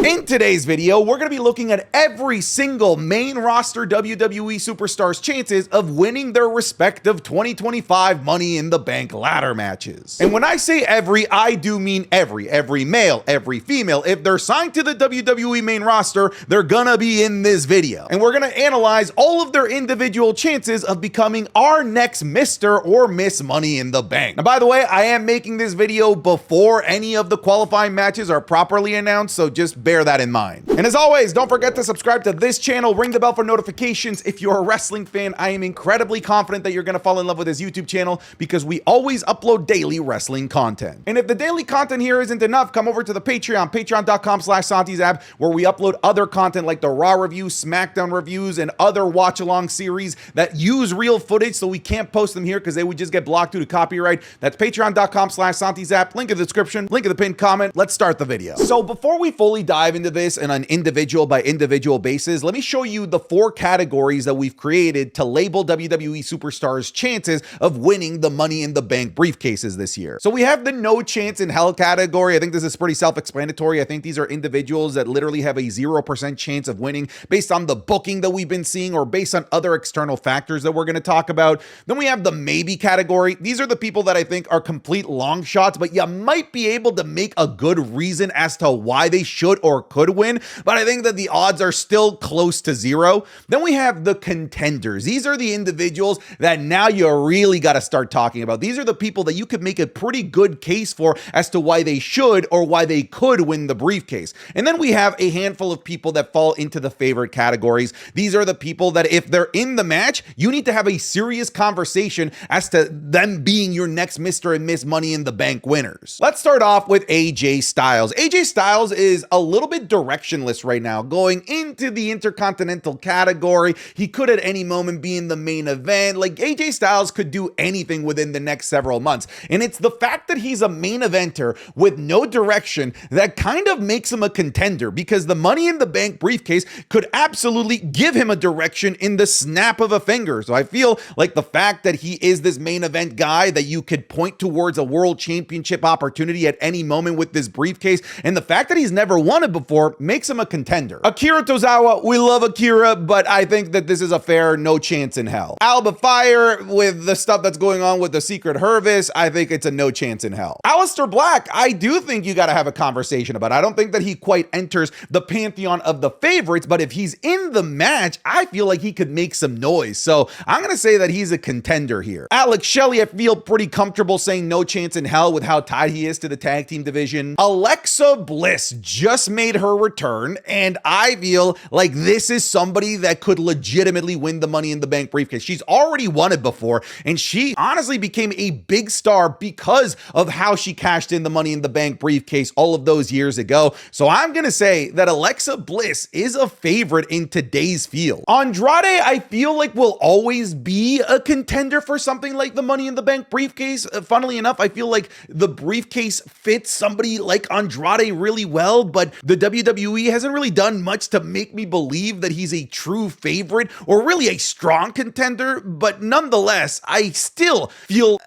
In today's video, we're going to be looking at every single main roster WWE superstar's chances of winning their respective 2025 Money in the Bank ladder matches. And when I say every, I do mean every male, every female. If they're signed to the WWE main roster, they're gonna be in this video. And we're gonna analyze all of their individual chances of becoming our next Mr. or Miss Money in the Bank. Now, by the way, I am making this video before any of the qualifying matches are properly announced, so just bear that in mind. And as always, don't forget to subscribe to this channel, ring the bell for notifications. If you're a wrestling fan, I am incredibly confident that you're gonna fall in love with this YouTube channel because we always upload daily wrestling content. And if the daily content here isn't enough, come over to the Patreon, patreon.com/SantiZap, where we upload other content like the Raw reviews, SmackDown reviews, and other watch-along series that use real footage, so we can't post them here because they would just get blocked due to copyright. That's patreon.com/SantiZap, link in the description, link in the pinned comment. Let's start the video. So before we fully dive into this on an individual by individual basis, let me show you the 4 categories that we've created to label WWE superstars' chances of winning the Money in the Bank briefcases this year. So we have the no chance in hell category. I think this is pretty self-explanatory. I think these are individuals that literally have a 0% chance of winning based on the booking that we've been seeing or based on other external factors that we're going to talk about. Then we have the maybe category. These are the people that I think are complete long shots, but you might be able to make a good reason as to why they should or could win, but I think that the odds are still close to 0. Then we have the contenders. These are the individuals that now you really got to start talking about. These are the people that you could make a pretty good case for as to why they should or why they could win the briefcase. And then we have a handful of people that fall into the favorite categories. These are the people that if they're in the match, you need to have a serious conversation as to them being your next Mr. and Miss Money in the Bank winners. Let's start off with AJ Styles. AJ Styles is a little bit directionless right now, going into the Intercontinental category. He could at any moment be in the main event. Like, AJ Styles could do anything within the next several months. And it's the fact that he's a main eventer with no direction that kind of makes him a contender, because the Money in the Bank briefcase could absolutely give him a direction in the snap of a finger. So I feel like the fact that he is this main event guy that you could point towards a world championship opportunity at any moment with this briefcase, and the fact that he's never won it before makes him a contender. Akira Tozawa, we love Akira, but I think that this is a fair no chance in hell. Alba Fire, with the stuff that's going on with the Secret Hervis, I think it's a no chance in hell. Aleister Black, I do think you got to have a conversation about. I don't think that he quite enters the pantheon of the favorites, but if he's in the match, I feel like he could make some noise. So I'm going to say that he's a contender here. Alex Shelley, I feel pretty comfortable saying no chance in hell with how tied he is to the tag team division. Alexa Bliss just made her return, and I feel like this is somebody that could legitimately win the Money in the Bank briefcase. She's already won it before, and she honestly became a big star because of how she cashed in the Money in the Bank briefcase all of those years ago. So I'm going to say that Alexa Bliss is a favorite in today's field. Andrade, I feel like will always be a contender for something like the Money in the Bank briefcase. Funnily enough, I feel like the briefcase fits somebody like Andrade really well, but the WWE hasn't really done much to make me believe that he's a true favorite or really a strong contender. But nonetheless, I still feel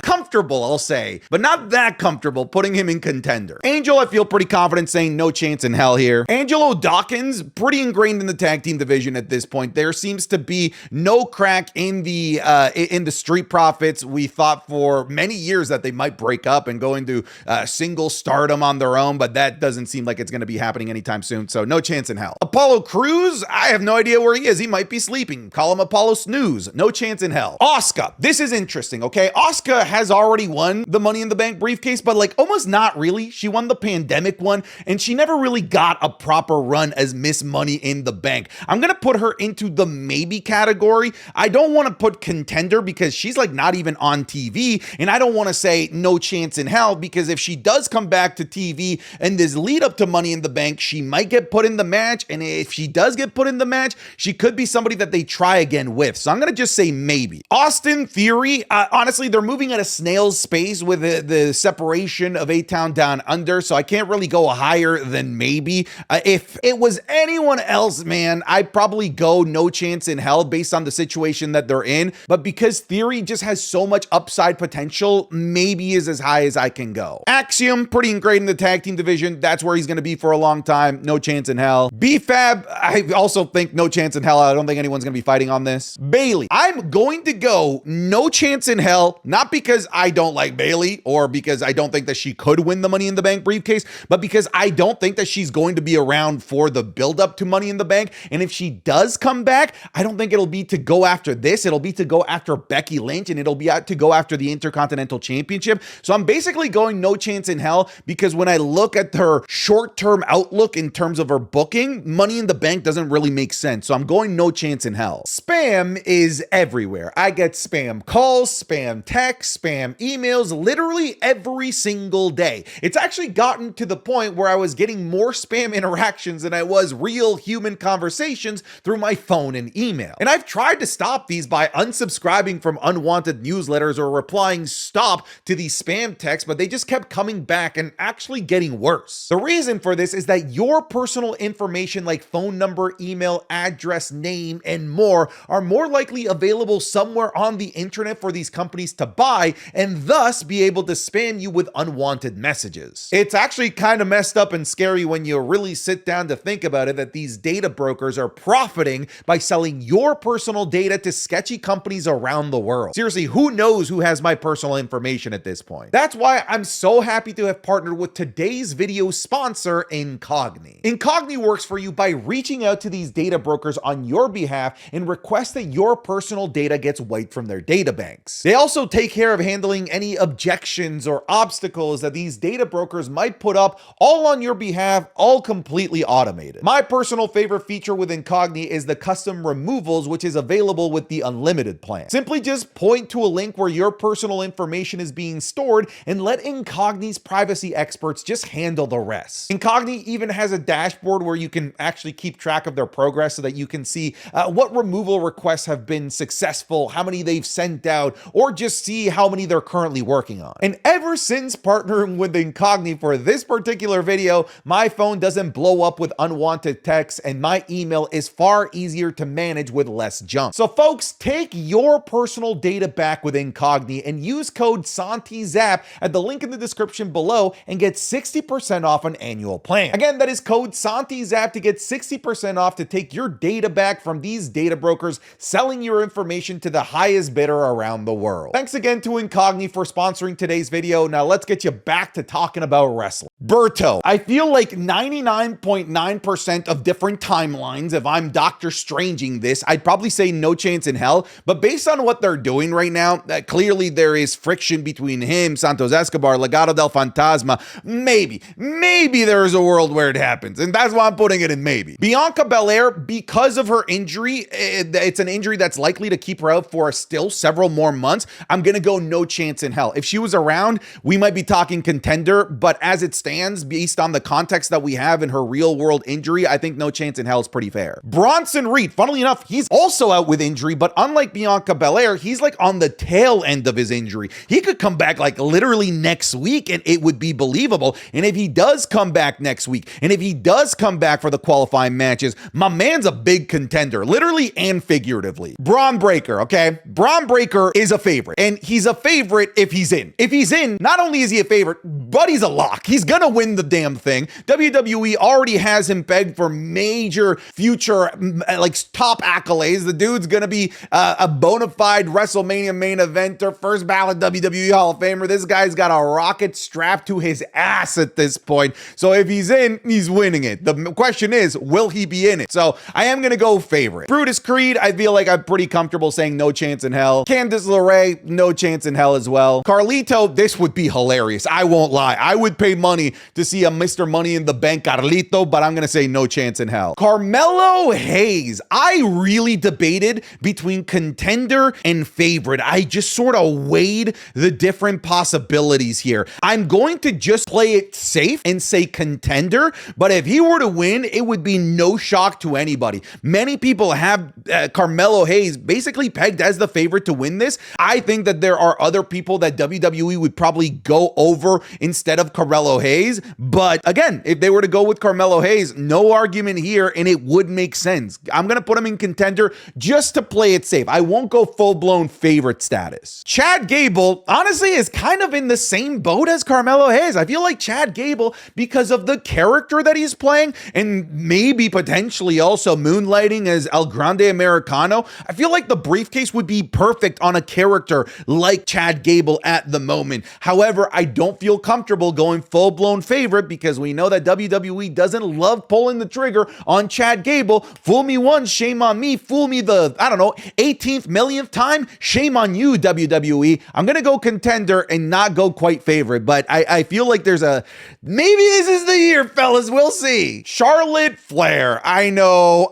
comfortable, I'll say, but not that comfortable putting him in contender. Angel, I feel pretty confident saying no chance in hell here. Angelo Dawkins, pretty ingrained in the tag team division at this point. There seems to be no crack in the Street Profits. We thought for many years that they might break up and go into single stardom on their own, but that doesn't seem like it's going to be happening anytime soon. So no chance in hell. Apollo Crews, I have no idea where he is. He might be sleeping. Call him Apollo Snooze. No chance in hell. Asuka, this is interesting. Okay, Asuka has already won the Money in the Bank briefcase, but like almost not really. She won the pandemic one, and she never really got a proper run as Miss Money in the Bank. I'm gonna put her into the maybe category. I don't want to put contender because she's like not even on TV, and I don't want to say no chance in hell because if she does come back to TV and this lead up to Money in the Bank, she might get put in the match, and if she does get put in the match, she could be somebody that they try again with. So I'm gonna just say maybe. Austin Theory, honestly, they're moving at a snail's pace with the separation of A-Town Down Under, so I can't really go higher than maybe. If it was anyone else, man, I'd probably go no chance in hell based on the situation that they're in, but because Theory just has so much upside potential, maybe is as high as I can go. Axiom, pretty ingrained in the tag team division. That's where he's going to be for a long time. No chance in hell. B-Fab, I also think no chance in hell. I don't think anyone's going to be fighting on this. Bayley, I'm going to go no chance in hell, not because I don't like Bayley or because I don't think that she could win the Money in the Bank briefcase, but because I don't think that she's going to be around for the buildup to Money in the Bank. And if she does come back, I don't think it'll be to go after this. It'll be to go after Becky Lynch, and it'll be to go after the Intercontinental Championship. So I'm basically going no chance in hell because when I look at her short-term outlook in terms of her booking, Money in the Bank doesn't really make sense. So I'm going no chance in hell. Spam is everywhere. I get spam calls, spam texts, spam emails, literally every single day. It's actually gotten to the point where I was getting more spam interactions than I was real human conversations through my phone and email. And I've tried to stop these by unsubscribing from unwanted newsletters or replying stop to these spam texts, but they just kept coming back and actually getting worse. The reason for this is that your personal information like phone number, email, address, name, and more are more likely available somewhere on the internet for these companies to buy and thus be able to spam you with unwanted messages. It's actually kind of messed up and scary when you really sit down to think about it that these data brokers are profiting by selling your personal data to sketchy companies around the world. Seriously, who knows who has my personal information at this point? That's why I'm so happy to have partnered with today's video sponsor, Incogni. Incogni works for you by reaching out to these data brokers on your behalf and request that your personal data gets wiped from their data banks. They also take care of handling any objections or obstacles that these data brokers might put up all on your behalf, all completely automated. My personal favorite feature with Incogni is the custom removals, which is available with the unlimited plan. Simply just point to a link where your personal information is being stored and let Incogni's privacy experts just handle the rest. Incogni even has a dashboard where you can actually keep track of their progress so that you can see what removal requests have been successful, how many they've sent out, or just see how many they're currently working on. And ever since partnering with Incogni for this particular video, my phone doesn't blow up with unwanted texts and my email is far easier to manage with less junk. So folks, take your personal data back with Incogni and use code SantiZap at the link in the description below and get 60% off an annual plan. Again, that is code SantiZap to get 60% off to take your data back from these data brokers selling your information to the highest bidder around the world. Thanks again to Incogni for sponsoring today's video. Now let's get you back to talking about wrestling. Berto, I feel like 99.9% of different timelines, if I'm Doctor Stranging this, I'd probably say no chance in hell, but based on what they're doing right now, clearly there is friction between him, Santos Escobar, Legado del Fantasma. Maybe there is a world where it happens, and that's why I'm putting it in maybe. Bianca Belair, because of her injury, it's an injury that's likely to keep her out for still several more months. I'm gonna go no chance in hell. If she was around, we might be talking contender, but as it stands, based on the context that we have in her real world injury, I think no chance in hell is pretty fair. Bronson Reed, funnily enough, he's also out with injury, but unlike Bianca Belair, he's like on the tail end of his injury. He could come back like literally next week and it would be believable. And if he does come back next week, and if he does come back for the qualifying matches, my man's a big contender, literally and figuratively. Braun Breaker, okay? Braun Breaker is a favorite, and he's a favorite if he's in. If he's in, not only is he a favorite, but he's a lock. He's gonna win the damn thing. WWE already has him pegged for major future, like, top accolades. The dude's gonna be a bona fide WrestleMania main eventer, first ballot WWE Hall of Famer. This guy's got a rocket strapped to his ass at this point. So if he's in, he's winning it. The question is, will he be in it? So I am gonna go favorite. Brutus Creed, I feel like I'm pretty comfortable saying no chance in hell. Candice LeRae, no chance in hell as well. Carlito, this would be hilarious. I won't lie. I would pay money to see a Mr. Money in the Bank Carlito, but I'm gonna say no chance in hell. Carmelo Hayes, I really debated between contender and favorite. I just sort of weighed the different possibilities here. I'm going to just play it safe and say contender, but if he were to win, it would be no shock to anybody. Many people have Carmelo Hayes basically pegged as the favorite to win this. I think that there are other people that WWE would probably go over instead of Carmelo Hayes, but again, if they were to go with Carmelo Hayes, no argument here, and it would make sense. I'm gonna put him in contender just to play it safe. I won't go full-blown favorite status. Chad Gable, honestly, is kind of in the same boat as Carmelo Hayes. I feel like Chad Gable, because of the the character that he's playing and maybe potentially also moonlighting as El Grande Americano, I feel like the briefcase would be perfect on a character like Chad Gable at the moment. However, I don't feel comfortable going full-blown favorite because we know that WWE doesn't love pulling the trigger on Chad Gable. Fool me once, shame on me. Fool me the, 18th, millionth time, shame on you, WWE. I'm going to go contender and not go quite favorite, but I feel like there's a, maybe this is the year, fellas. We'll see. Charlotte Flair. I know.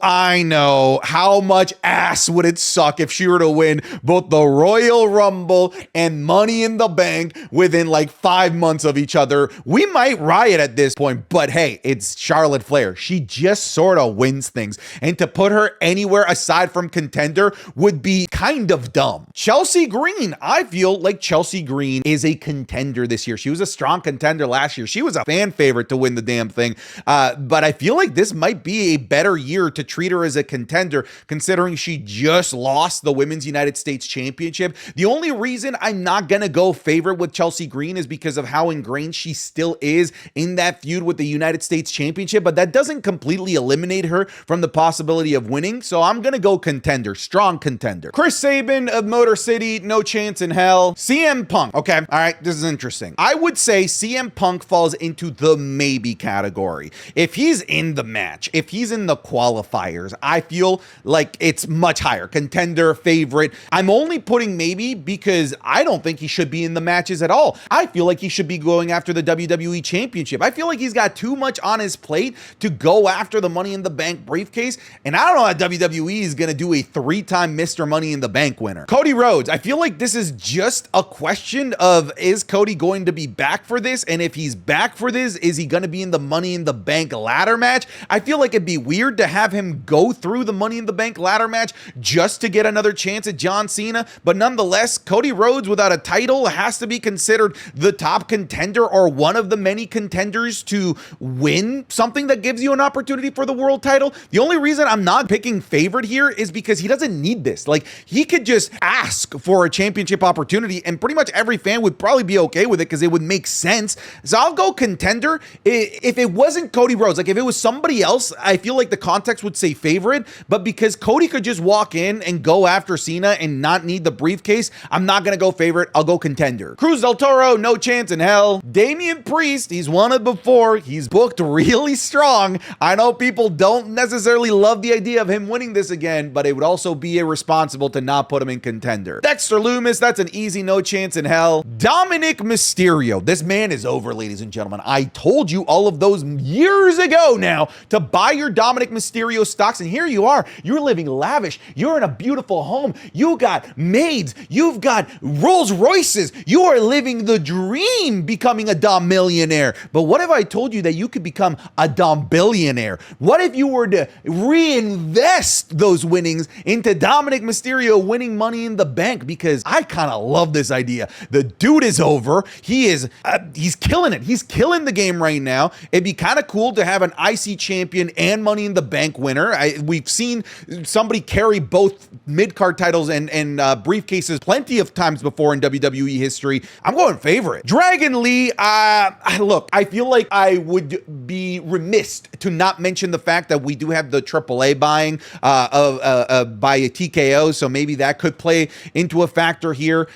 How much ass would it suck if she were to win both the Royal Rumble and Money in the Bank within like 5 months of each other? We might riot at this point, but hey, it's Charlotte Flair. She just sort of wins things, and to put her anywhere aside from contender would be kind of dumb. Chelsea Green. I feel like Chelsea Green is a contender this year. She was a strong contender last year. She was a fan favorite to win the damn thing, but I feel like this might be a better year to treat her as a contender, considering she just lost the Women's United States Championship. The only reason I'm not gonna go favorite with Chelsea Green is because of how ingrained she still is in that feud with the United States Championship, but that doesn't completely eliminate her from the possibility of winning, so I'm gonna go contender, strong contender. Chris Sabin of Motor City, no chance in hell. CM Punk, okay, all right, this is interesting. I would say CM Punk falls into the maybe category. If he's in the match, if he's in the qualifiers, I feel like it's much higher. Contender, favorite. I'm only putting maybe because I don't think he should be in the matches at all. I feel like he should be going after the WWE Championship. I feel like he's got too much on his plate to go after the Money in the Bank briefcase, and I don't know how WWE is going to do a 3-time Mr. Money in the Bank winner. Cody Rhodes. I feel like this is just a question of, is Cody going to be back for this? And if he's back for this, is he going to be in the Money in the Bank ladder match? I feel like it'd be weird to have him go through the Money in the Bank ladder match just to get another chance at John Cena, but nonetheless, Cody Rhodes without a title has to be considered the top contender or one of the many contenders to win something that gives you an opportunity for the world title. The only reason I'm not picking favorite here is because he doesn't need this. Like, he could just ask for a championship opportunity and pretty much every fan would probably be okay with it because it would make sense. So I'll go contender. If it wasn't Cody Rhodes, like if it was somebody else, I feel like the context would say favorite, but because Cody could just walk in and go after Cena and not need the briefcase, I'm not going to go favorite. I'll go contender. Cruz del Toro, no chance in hell. Damian Priest, he's won it before. He's booked really strong. I know people don't necessarily love the idea of him winning this again, but it would also be irresponsible to not put him in contender. Dexter Lumis, that's an easy no chance in hell. Dominic Mysterio, this man is over, ladies and gentlemen. I told you all of those years ago now to buy your Dominic Mysterio stocks, and here you are. You're living lavish. You're in a beautiful home. You got maids. You've got Rolls Royces. You are living the dream becoming a Dom millionaire. But what if I told you that you could become a Dom billionaire? What if you were to reinvest those winnings into Dominic Mysterio winning Money in the Bank? Because I kind of love this idea. The dude is over. He's killing it. He's killing the game right now. It'd be kind of cool to have an IC champion and Money in the Bank winner. We've seen somebody carry both mid-card titles and briefcases plenty of times before in WWE history. I'm going favorite. Dragon Lee, look, I feel like I would be remiss to not mention the fact that we do have the AAA buying by a TKO, so maybe that could play into a factor here.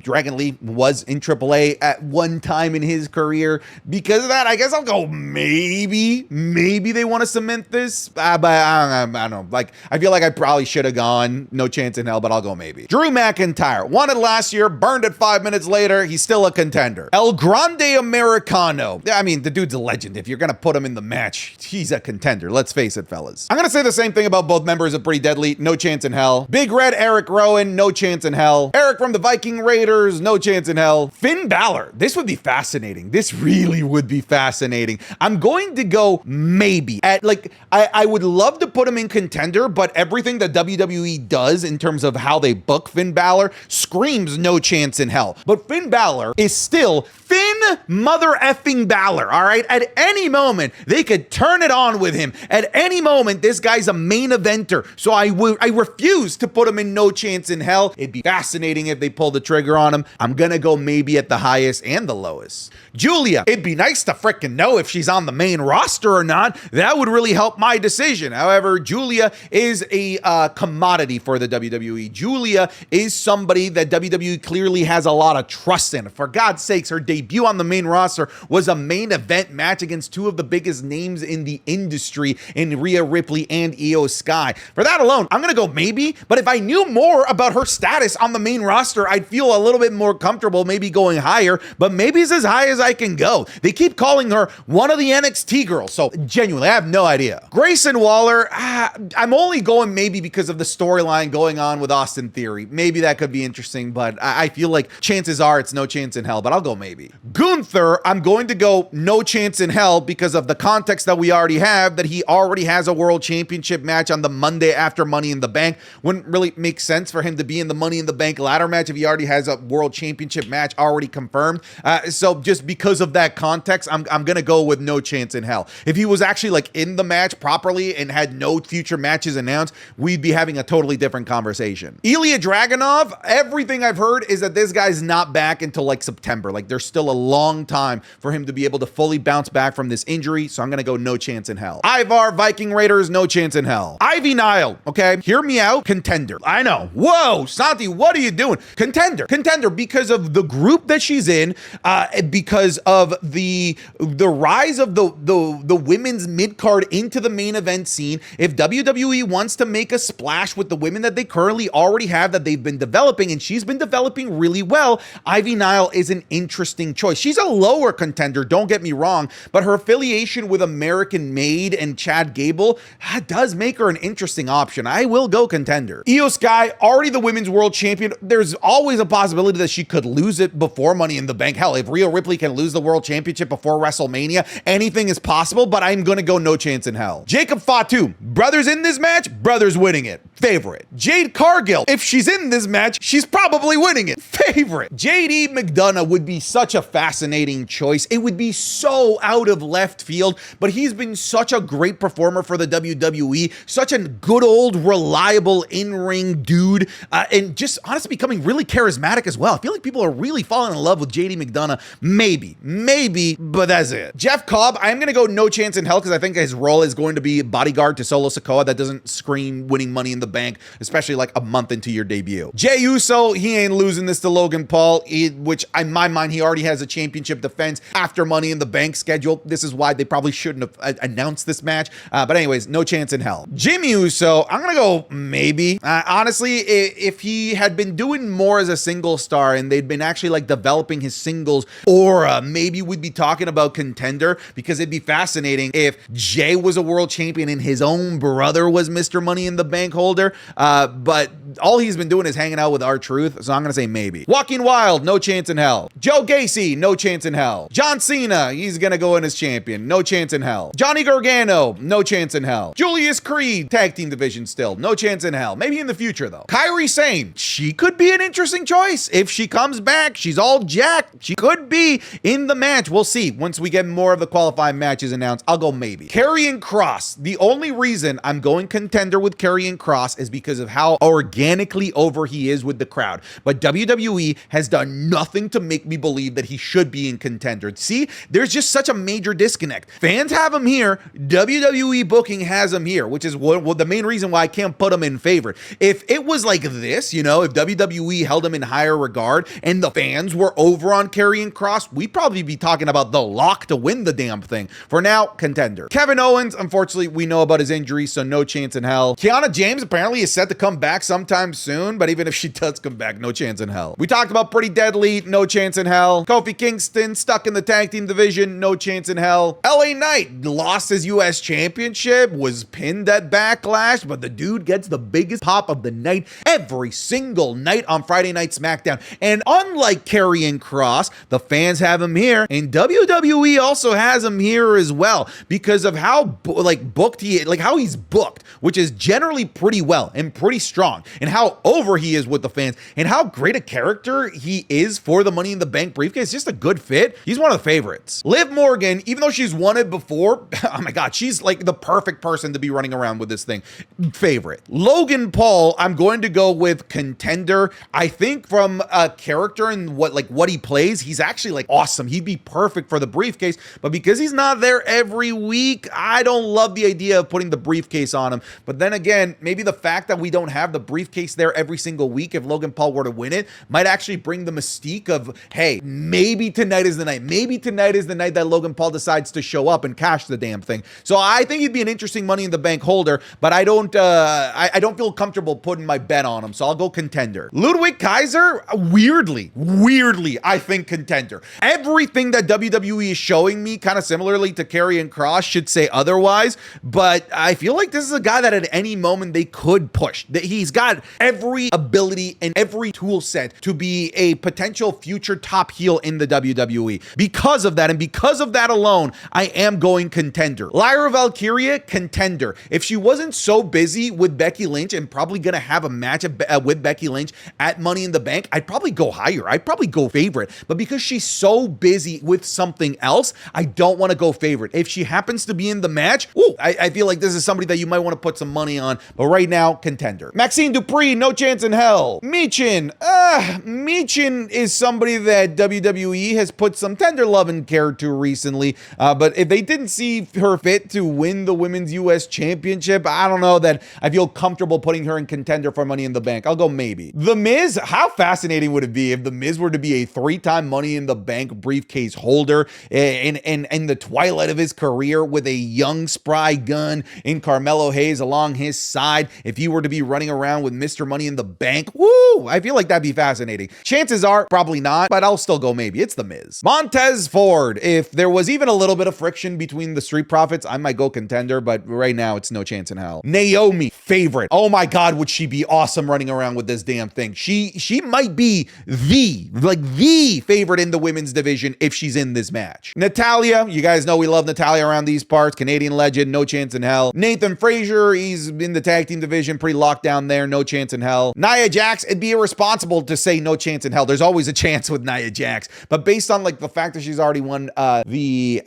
Dragon Lee was in AAA at one time in his career. Because of that, I guess I'll go maybe they want to cement this, but I don't know. Like, I feel like I probably should have gone no chance in hell, but I'll go maybe. Drew McIntyre, won it last year, burned it 5 minutes later. He's still a contender. El Grande Americano. I mean, the dude's a legend. If you're going to put him in the match, he's a contender. Let's face it, fellas. I'm going to say the same thing about both members of Pretty Deadly. No chance in hell. Big Red Eric Rowan, no chance in hell. Eric from the Viking Raiders, no chance in hell. Finn Balor. This would be fascinating. This really would be fascinating. I'm going to go maybe. I would love to put him in contender, but everything that WWE does in terms of how they book Finn Balor screams no chance in hell. But Finn Balor is still Finn Mother effing Balor, all right? At any moment, they could turn it on with him. At any moment, this guy's a main eventer. So I refuse to put him in No Chance in Hell. It'd be fascinating if they pull the trigger on him. I'm gonna go maybe at the highest and the lowest. Giulia, it'd be nice to frickin' know if she's on the main roster or not. That would really help my decision. However, Giulia is a commodity for the WWE. Giulia is somebody that WWE clearly has a lot of trust in. For God's sakes, her debut on the main roster was a main event match against two of the biggest names in the industry in Rhea Ripley and Io Sky. For that alone, I'm gonna go maybe, but if I knew more about her status on the main roster, I'd feel a little bit more comfortable maybe going higher, but maybe it's as high as I can go. They keep calling her one of the NXT girls, so genuinely, I have no idea. Grayson Waller, I'm only going maybe because of the storyline going on with Austin Theory. Maybe that could be interesting, but I feel like chances are it's No Chance in Hell, but I'll go maybe. Gunther, I'm going to go No Chance in Hell because of the context that we already have, that he already has a world championship match on the Monday after Money in the Bank. Wouldn't really make sense for him to be in the Money in the Bank ladder match if he already has a world championship match already confirmed. So just because of that context, I'm going to go with No Chance in Hell. If he was actually like in the match properly and had no future matches announced, we'd be having a totally different conversation. Ilya Dragunov, everything I've heard is that this guy's not back until like September. Like there's still a long time for him to be able to fully bounce back from this injury. So I'm going to go No Chance in Hell. Ivar Viking Raiders, No Chance in Hell. Ivy Nile, okay, hear me out, contender. I know. Whoa, Santi, what are you doing? Contender because of the group that she's in, because of the rise of the women's mid-card into the main event scene. If WWE wants to make a splash with the women that they currently already have that they've been developing, and she's been developing really well, Ivy Nile is an interesting choice. She's a lower contender, don't get me wrong, but her affiliation with American Made and Chad Gable does make her an interesting option. I will go contender. Io Sky, already the women's world champion. There's always a possibility that she could lose it before Money in the Bank. Hell, if Rhea Ripley can lose the world championship before WrestleMania, anything is possible, but I'm going to go No Chance in Hell. Jacob Fatu, brothers in this match, brothers winning it. Favorite. Jade Cargill, if she's in this match, she's probably winning it. Favorite. JD McDonough would be such a fascinating choice. It would be so out of left field, but he's been such a great performer for the WWE, such a good old reliable in-ring dude, and just honestly becoming really charismatic as well. I feel like people are really falling in love with JD McDonough. Maybe, but that's it. Jeff Cobb, I'm going to go No Chance in Hell because I think his role is going to be bodyguard to Solo Sikoa. That doesn't scream winning Money in the Bank, especially like a month into your debut. Jey Uso, he ain't losing this to Logan Paul, which in my mind, he already has a championship defense after Money in the Bank schedule. This is why they probably shouldn't have announced this match. But anyways, No Chance in Hell. Jimmy Uso, I'm going to go maybe. Honestly, if he had been doing more as a single star and they'd been actually like developing his singles aura, maybe we'd be talking about contender, because it'd be fascinating if Jay was a world champion and his own brother was Mr. Money in the Bank holder. But all he's been doing is hanging out with R-Truth, so I'm going to say maybe. Joaquin Wilde, No Chance in Hell. Joe Gacy, No Chance in Hell. John Cena, he's going to go in as champion. No Chance in Hell. Johnny Gargano, No Chance in Hell. Julius Creed, tag team division still. No Chance in Hell. Maybe in the future, though. Kairi Sane, she could be an interesting choice. If she comes back, she's all jacked. She could be in the match. We'll see. Once we get more of the qualifying matches announced, I'll go maybe. Karrion Kross. The only reason I'm going contender with Karrion Kross is because of how organically over he is with the crowd. But WWE has done nothing to make me believe that he should be in contender. See, there's just such a major disconnect. Fans have him here. WWE booking has him here, which is the main reason why I can't put him in favorite. If it was like this, if WWE held him in higher regard and the fans were over on Karrion Kross, we'd probably be talking about the lock to win the damn thing. For now, contender. Kevin Owens, unfortunately, we know about his injury, so No Chance in Hell. Kiana James apparently is set to come back sometime soon, but even if she does come back, No Chance in Hell. We talked about Pretty Deadly, No Chance in Hell. Kofi Kingston, stuck in the tag team division, No Chance in Hell. LA Knight lost his US championship, was pinned at Backlash, but the dude gets the biggest pop of the night every single night on Friday Night SmackDown. And unlike Karrion Kross, the fans have him here, and WWE also has him here as well because of how booked he is, like how he's booked, which is generally pretty well and pretty strong, and how over he is with the fans, and how great a character he is for the Money in the Bank briefcase. Just a good fit. He's one of the favorites. Liv Morgan, even though she's won it before, oh my God, she's like the perfect person to be running around with this thing. Favorite. Logan Paul, I'm going to go with contender. I think from a character and what he plays, he's actually like awesome. He'd be perfect for the briefcase, but because he's not there every week, I don't love the idea of putting the briefcase on him. But then again, maybe the fact that we don't have the briefcase there every single week, if Logan Paul were to win it, might actually bring the mystique of, hey, maybe tonight is the night. Maybe tonight is the night that Logan Paul decides to show up and cash the damn thing. So I think he'd be an interesting Money in the Bank holder, but I don't feel comfortable putting my bet on him. So I'll go contender. Ludwig Kaiser, weirdly, I think contender. Everything that WWE is showing me, kind of similarly to Karrion Kross, should say otherwise, but I feel like this is a guy that at any moment they could push. He's got every ability and every tool set to be a potential future top heel in the WWE. Because of that, and because of that alone, I am going contender. Lyra Valkyria, contender. If she wasn't so busy with Becky Lynch and probably gonna have a match with Becky Lynch at Money in the Bank, I'd probably go higher. I'd probably go favorite. But because she's so busy with something else, I don't want to go favorite. If she happens to be in the match, I feel like this is somebody that you might want to put some money on. But right now, contender. Maxine Dupree, no chance in hell. Michin is somebody that WWE has put some tender love and care to recently. But if they didn't see her fit to win the Women's US Championship, I don't know that I feel comfortable putting her in contender for Money in the Bank. I'll go maybe. The Miz, how fascinating would it be if The Miz were to be a 3-time Money in the Bank briefcase holder in the twilight of his career with a young, spry gun in Carmelo Hayes along his side? If he were to be running around with Mr. Money in the Bank, I feel like that'd be fascinating. Chances are probably not, but I'll still go maybe. It's The Miz. Montez Ford, if there was even a little bit of friction between the Street Profits, I might go contender, but right now it's no chance in hell. Naomi, favorite. Oh my God, would she be awesome running around with this damn thing? She might be the favorite in the women's division if she's in this match. Natalya, you guys know we love Natalya around these parts. Canadian legend, no chance in hell. Nathan Frazier, he's in the tag team division, pretty locked down there, no chance in hell. Nia Jax, it'd be irresponsible to say no chance in hell. There's always a chance with Nia Jax, but based on like the fact that she's already won the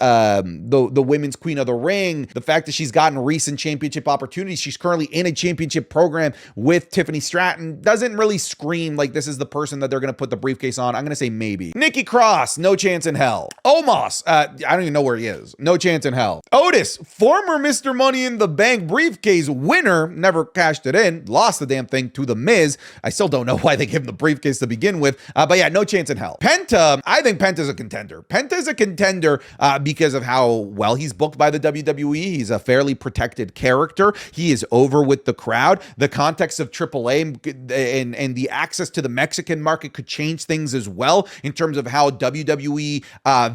women's Queen of the Ring, the fact that she's gotten recent championship opportunities, she's currently in a championship program with Tiffany Stratton, doesn't really scream like this is the person that they're going to put the briefcase on. I'm going to say maybe. Nikki Cross, no chance in hell. Omos, I don't even know where he is. No chance in hell. Otis, former Mr. Money in the Bank briefcase winner, never cashed it in, lost the damn thing to The Miz. I still don't know why they gave him the briefcase to begin with, but yeah, no chance in hell. Penta, I think Penta's a contender. Penta's a contender because of how well he's booked by the WWE. He's a fairly protected character. He is over with the crowd. The context of AAA and the access to the Mexican market could change things as well in terms of how WWE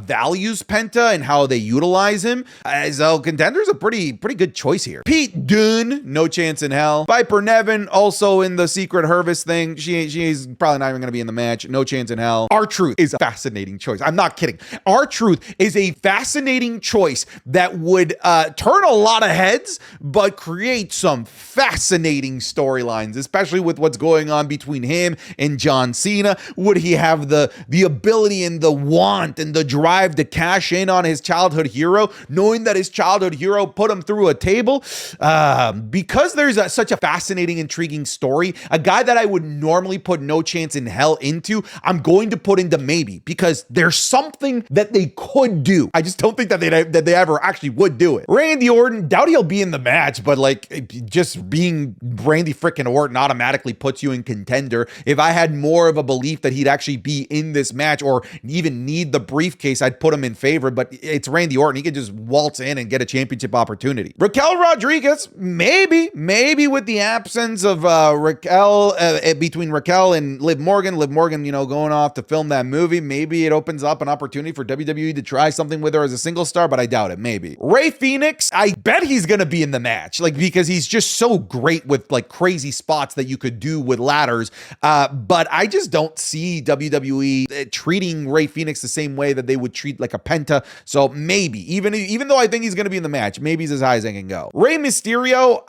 values Penta and how they utilize him. So contender's a pretty good choice here. Pete Dunne, no chance in hell. Viper Nevin, also in the Secret Hervis thing. She's probably not even going to be in the match. No chance in hell. R-Truth is a fascinating choice. I'm not kidding. R-Truth is a fascinating choice that would turn a lot of heads, but create some fascinating storylines, especially with what's going on between him and John Cena. Would he have the ability and the want and the drive to cash in on his childhood hero, knowing that his childhood hero put him through a table? Because there's such a fascinating, intriguing story, a guy that I would normally put no chance in hell into, I'm going to put into maybe, because there's something that they could do. I just don't think that they ever actually would do it. Randy Orton, doubt he'll be in the match, but like just being Randy freaking Orton automatically puts you in contender. If I had more of a belief that he'd actually be in this match or even need the briefcase, I'd put him in favor, but it's Randy Orton. He could just waltz in and get a championship opportunity. Raquel Rodriguez, maybe with the absence of Raquel, between Raquel and Liv Morgan, going off to film that movie, maybe it opens up an opportunity for WWE to try something with her as a single star, but I doubt it. Maybe. Rey Fenix, I bet he's going to be in the match, because he's just so great with crazy spots that you could do with ladders. But I just don't see WWE treating Rey Fenix the same way that they would treat like a Penta. So maybe, even though I think he's going to be in the match, maybe he's as high as I can go. Rey Mysterio,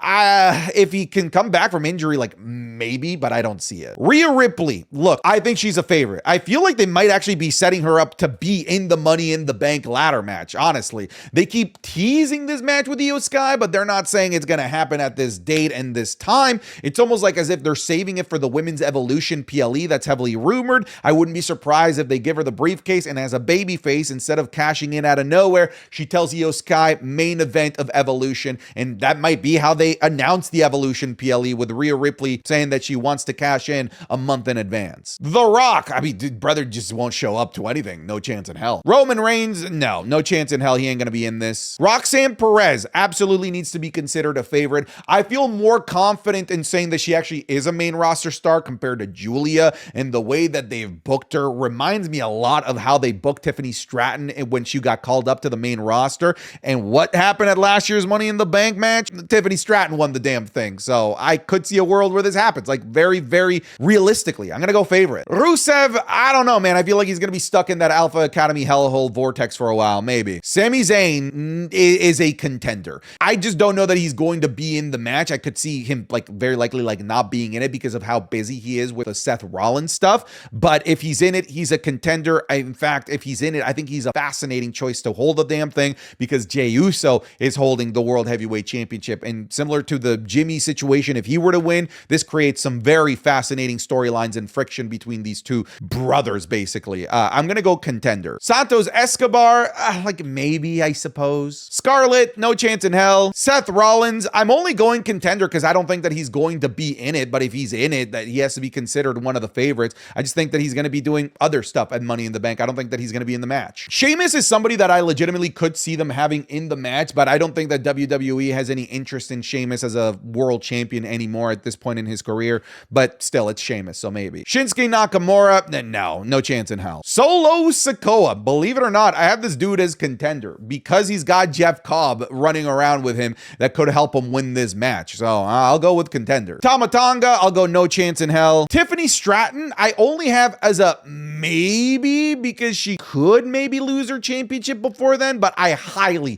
if he can come back from injury, maybe, but I don't see it. Rhea Ripley, look, I think she's a favorite. I feel like they might actually be setting her up to be in the Money in the Bank ladder match, honestly. They keep teasing this match with Io Sky, but they're not saying it's going to happen at this date and this time. It's almost like as if they're saving it for the Women's Evolution PLE that's heavily rumored. I wouldn't be surprised if they give her the briefcase, and as a babyface, instead of cashing in out of nowhere, she tells Io Sky main event of Evolution, and that might be how they announce the Evolution PLE, with Rhea Ripley saying that she wants to cash in a month in advance. The Rock, I mean, dude, brother just won't show up to anything. No chance in hell. Roman Reigns, no chance in hell. He ain't gonna be in this. Roxanne Perez absolutely needs to be considered a favorite. I feel more confident in saying that she actually is a main roster star compared to Julia, and the way that they've booked her reminds me a lot of how they booked Tiffany Stratton when she got called up to the main roster. And what happened at last year's Money in the Bank match? Tiffany Stratton won the damn thing. So I could see a world where this happens, like very, very realistically. I'm gonna go favorite. Rusev, I don't know, man. I feel like he's gonna be stuck in that Alpha Academy hellhole vortex for a while, maybe. Sami Zayn is a contender. I just don't know that he's going to be in the match. I could see him like very likely like not being in it because of how busy he is with the Seth Rollins stuff. But if he's in it, he's a contender. In fact, if he's in it, I think he's a fascinating choice to hold the damn thing, because Jey Uso is holding the World Heavyweight Championship. And similar to the Jimmy situation, if he were to win, this creates some very fascinating storylines and friction between these two brothers, basically. I'm going to go contender. Santos Escobar, like maybe, I suppose. Scarlett, no chance in hell. Seth Rollins, I'm only going contender because I don't think that he's going to be in it, but if he's in it, that he has to be considered one of the favorites. I just think that he's going to be doing other stuff at Money in the Bank. I don't think that he's going to be in the match. Sheamus is somebody that I legitimately could see them having in the match, but I don't think that WWE has any interest in Sheamus as a world champion anymore at this point in his career, but still, it's Sheamus, so maybe. Shinsuke Nakamura, no chance in hell. Solo Sikoa, believe it or not, I have this dude as contender because he's got Jeff Cobb running around with him that could help him win this match, so I'll go with contender. Tama Tonga, I'll go no chance in hell. Tiffany Stratton, I only have as a maybe because she could maybe lose her championship before then, but I highly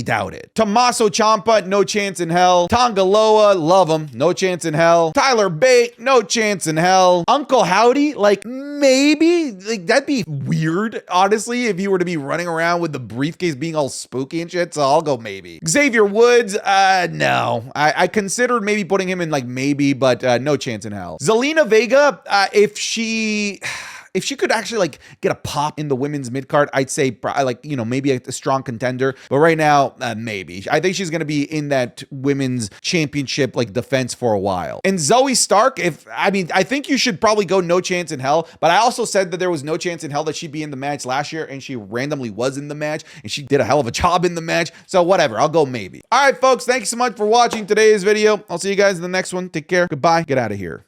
doubt it. Tommaso Ciampa, no chance in hell. Tonga Loa, love him, no chance in hell. Tyler Bate, no chance in hell. Uncle Howdy, like maybe, like that'd be weird, honestly, if he were to be running around with the briefcase being all spooky and shit, so I'll go maybe. Xavier Woods, no. I considered maybe putting him in like maybe, but no chance in hell. Zelina Vega, if she could actually like get a pop in the women's mid card, I'd say like, you know, maybe a strong contender. But right now, maybe. I think she's going to be in that women's championship like defense for a while. And Zoe Stark, I think you should probably go no chance in hell. But I also said that there was no chance in hell that she'd be in the match last year, and she randomly was in the match, and she did a hell of a job in the match. So whatever, I'll go maybe. All right, folks, thank you so much for watching today's video. I'll see you guys in the next one. Take care. Goodbye. Get out of here.